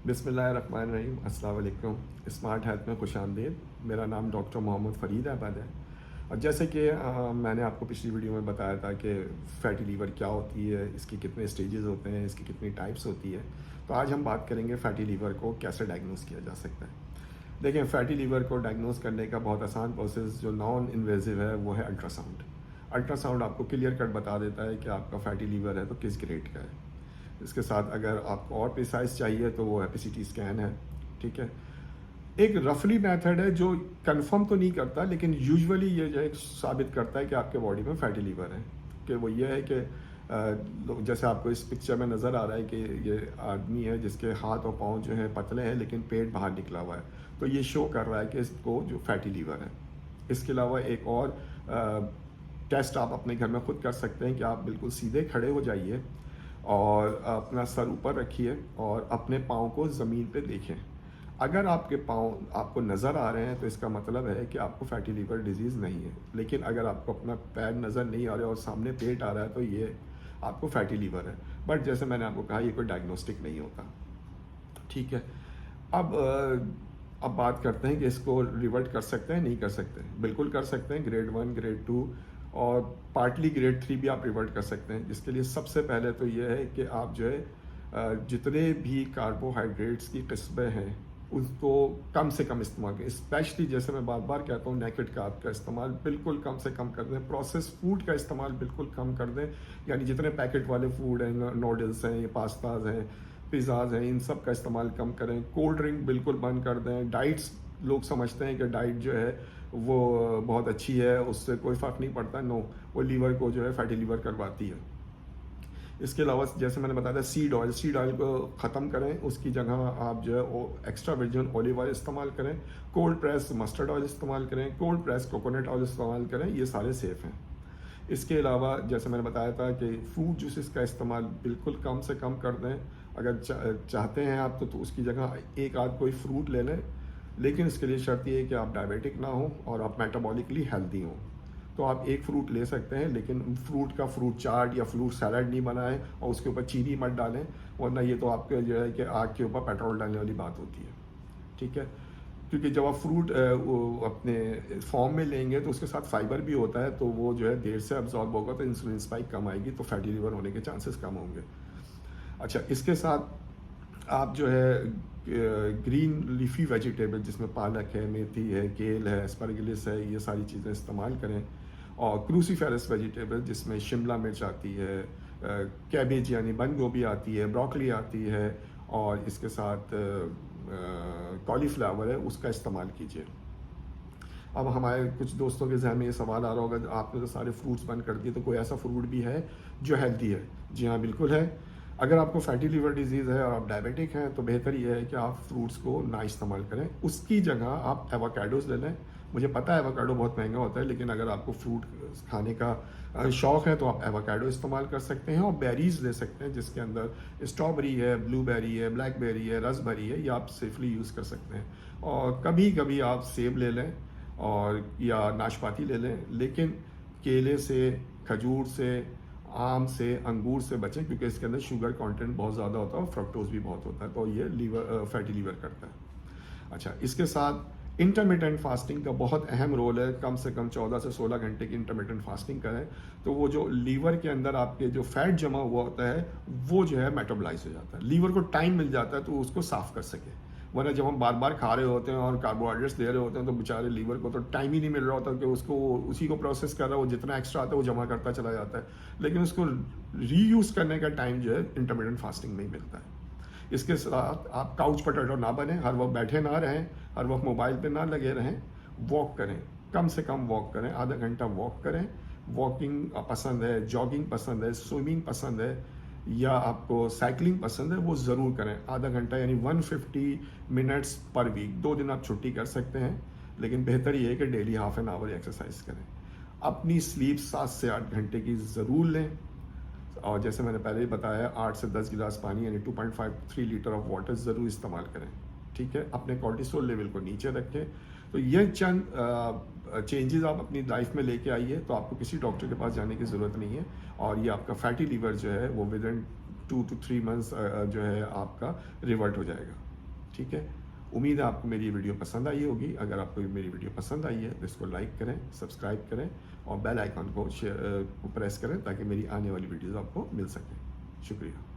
बिस्मिल्लाहिर्रहमानिर्रहीम, अस्सलाम वालेकुम। स्मार्ट हेल्थ में खुशामदीद। मेरा नाम डॉक्टर मोहम्मद फ़रीद अहमद है। और जैसे कि मैंने आपको पिछली वीडियो में बताया था कि फ़ैटी लीवर क्या होती है, इसके कितने स्टेजेस होते हैं, इसकी कितनी टाइप्स होती है। तो आज हम बात करेंगे फ़ैटी लीवर को कैसे डायग्नोस किया जा सकता है। देखिए, फ़ैटी लीवर को डायग्नोस करने का बहुत आसान प्रोसेस जो नॉन इन्वेजिव है वो है अल्ट्रासाउंड। अल्ट्रासाउंड आपको क्लियर कट बता देता है कि आपका फ़ैटी लीवर है तो किस ग्रेड का है। इसके साथ अगर आपको और प्रिसाइज चाहिए तो वो एपीसीटी स्कैन है। ठीक है, एक रफली मेथड है जो कंफर्म तो नहीं करता, लेकिन यूजुअली ये जो है साबित करता है कि आपके बॉडी में फैटी लीवर है। कि वो ये है कि जैसे आपको इस पिक्चर में नज़र आ रहा है कि ये आदमी है जिसके हाथ और पाँव जो है पतले हैं लेकिन पेट बाहर निकला हुआ है, तो ये शो कर रहा है कि इसको जो फैटी लीवर है। इसके अलावा एक और टेस्ट आप अपने घर में खुद कर सकते हैं कि आप बिल्कुल सीधे खड़े हो जाइए और अपना सर ऊपर रखिए और अपने पाँव को ज़मीन पे देखें। अगर आपके पाँव आपको नज़र आ रहे हैं तो इसका मतलब है कि आपको फैटी लीवर डिजीज़ नहीं है। लेकिन अगर आपको अपना पैर नज़र नहीं आ रहा है और सामने पेट आ रहा है तो ये आपको फैटी लीवर है। बट जैसे मैंने आपको कहा, ये कोई डायग्नोस्टिक नहीं होता। ठीक है, अब बात करते हैं कि इसको रिवर्ट कर सकते हैं नहीं कर सकते हैं। बिल्कुल कर सकते हैं, ग्रेड 1 ग्रेड 2 और पार्टली ग्रेड 3 भी आप रिवर्ट कर सकते हैं। जिसके लिए सबसे पहले तो ये है कि आप जो है जितने भी कार्बोहाइड्रेट्स की किस्में हैं उसको कम से कम इस्तेमाल करें। स्पेशली जैसे मैं बार बार कहता हूँ, नेकेड कार्ब का इस्तेमाल बिल्कुल कम से कम कर दें। प्रोसेस फूड का इस्तेमाल बिल्कुल कम कर दें। यानी जितने पैकेट वाले फूड हैं, नूडल्स हैं, ये पास्ताज हैं, पिज़्ज़ाज हैं, इन सब का इस्तेमाल कम करें। कोल्ड ड्रिंक बिल्कुल बंद कर दें। डाइट्स, लोग समझते हैं कि डाइट जो है वो बहुत अच्छी है, उससे कोई फ़र्क नहीं पड़ता। नो, वो लीवर को जो है फैटी लीवर करवाती है। इसके अलावा जैसे मैंने बताया था, सीड ऑयल को ख़त्म करें, उसकी जगह आप जो है वो एक्स्ट्रा वर्जिन ऑलिव ऑयल इस्तेमाल करें। कोल्ड प्रेस मस्टर्ड ऑयल इस्तेमाल करें, कोल्ड प्रेस कोकोनट ऑयल इस्तेमाल करें। ये सारे सेफ़ हैं। इसके अलावा जैसे मैंने बताया था कि फ्रूट जूसेस का इस्तेमाल बिल्कुल कम से कम कर दें। अगर चाहते हैं आप तो उसकी जगह एक आध कोई फ्रूट ले लें, लेकिन इसके लिए शर्त ये है कि आप डायबिटिक ना हो और आप मेटाबॉलिकली हेल्दी हों। तो आप एक फ्रूट ले सकते हैं, लेकिन फ्रूट का फ्रूट चाट या फ्रूट सैलड नहीं बनाएं और उसके ऊपर चीनी मत डालें, वरना ये तो आपके जो है कि आग के ऊपर पेट्रोल डालने वाली बात होती है। ठीक है, क्योंकि जब आप फ्रूट अपने फॉर्म में लेंगे तो उसके साथ फाइबर भी होता है, तो वो जो है देर से अब्जॉर्ब होगा, तो इंसुलिन स्पाइक कम आएगी, तो फैटी लीवर होने के चांसेस कम होंगे। अच्छा, इसके साथ आप जो है ग्रीन लीफी वेजिटेबल जिसमें पालक है, मेथी है, केल है, एस्परगिलिस है, ये सारी चीज़ें इस्तेमाल करें। और क्रूसीफेरस वेजिटेबल जिसमें शिमला मिर्च आती है, कैबेज यानी बंद गोभी आती है, ब्रोकली आती है, और इसके साथ कॉलीफ्लावर है, उसका इस्तेमाल कीजिए। अब हमारे कुछ दोस्तों के जहन में ये सवाल आ रहा होगा, आपने तो सारे फ्रूट्स बंद कर दिए, तो कोई ऐसा फ्रूट भी है जो हेल्दी है? जी हाँ, बिल्कुल है। अगर आपको फैटी लीवर डिजीज़ है और आप डायबिटिक हैं तो बेहतर ये है कि आप फ्रूट्स को ना इस्तेमाल करें। उसकी जगह आप एवोकाडोज़ ले लें। मुझे पता है एवोकाडो बहुत महंगा होता है, लेकिन अगर आपको फ्रूट खाने का शौक़ है तो आप एवोकाडो इस्तेमाल कर सकते हैं। और बेरीज़ ले सकते हैं जिसके अंदर स्ट्रॉबेरी है, ब्लूबेरी है, ब्लैकबेरी है, रसबेरी है, ये आप सेफली यूज़ कर सकते हैं। और कभी कभी आप सेब ले लें और या नाशपाती ले लें, लेकिन केले से, खजूर से, आम से, अंगूर से बचें, क्योंकि इसके अंदर शुगर कंटेंट बहुत ज़्यादा होता है और फ्रक्टोज भी बहुत होता है, तो ये फैटी लीवर करता है। अच्छा, इसके साथ इंटरमिटेंट फास्टिंग का बहुत अहम रोल है। कम से कम 14 से 16 घंटे की इंटरमिटेंट फास्टिंग करें, तो वो जो लीवर के अंदर आपके जो फैट जमा हुआ होता है वो जो है मेटाबोलाइज हो जाता है। लीवर को टाइम मिल जाता है तो उसको साफ कर सके। वरना जब हम बार बार खा रहे होते हैं और कार्बोहाइड्रेट्स दे रहे होते हैं तो बेचारे लीवर को तो टाइम ही नहीं मिल रहा होता कि उसको उसी को प्रोसेस कर रहा है, वो जितना एक्स्ट्रा आता है वो जमा करता चला जाता है, लेकिन उसको रीयूज़ करने का टाइम जो है इंटरमिटेंट फास्टिंग में ही मिलता है। इसके साथ आप काउच पोटैटो ना बने, हर वक्त बैठे ना रहें, हर वक्त मोबाइल पे ना लगे रहें। वॉक करें, कम से कम वॉक करें, आधा घंटा वॉक करें। वॉकिंग पसंद है, जॉगिंग पसंद है, स्विमिंग पसंद है, या आपको साइकिलिंग पसंद है, वो ज़रूर करें। आधा घंटा यानी 150 मिनट्स पर वीक। 2 दिन आप छुट्टी कर सकते हैं, लेकिन बेहतर ये है कि daily half an hour exercise करें। अपनी स्लीप 7 से 8 घंटे की ज़रूर लें। और जैसे मैंने पहले ही बताया, 8 से 10 गिलास पानी यानी 2.53 लीटर ऑफ वाटर ज़रूर इस्तेमाल करें। ठीक है, अपने कॉर्टिसोल लेवल को नीचे रखें। तो ये चंद चेंजेस आप अपनी लाइफ में लेके आइए, तो आपको किसी डॉक्टर के पास जाने की ज़रूरत नहीं है, और ये आपका फैटी लीवर जो है वो विद इन 2 to 3 मंथ्स जो है आपका रिवर्ट हो जाएगा। ठीक है, उम्मीद है आपको मेरी वीडियो पसंद आई होगी। अगर आपको मेरी वीडियो पसंद आई है तो इसको लाइक करें, सब्सक्राइब करें और बेल आइकन को प्रेस करें ताकि मेरी आने वाली वीडियोज़ आपको मिल सकें। शुक्रिया।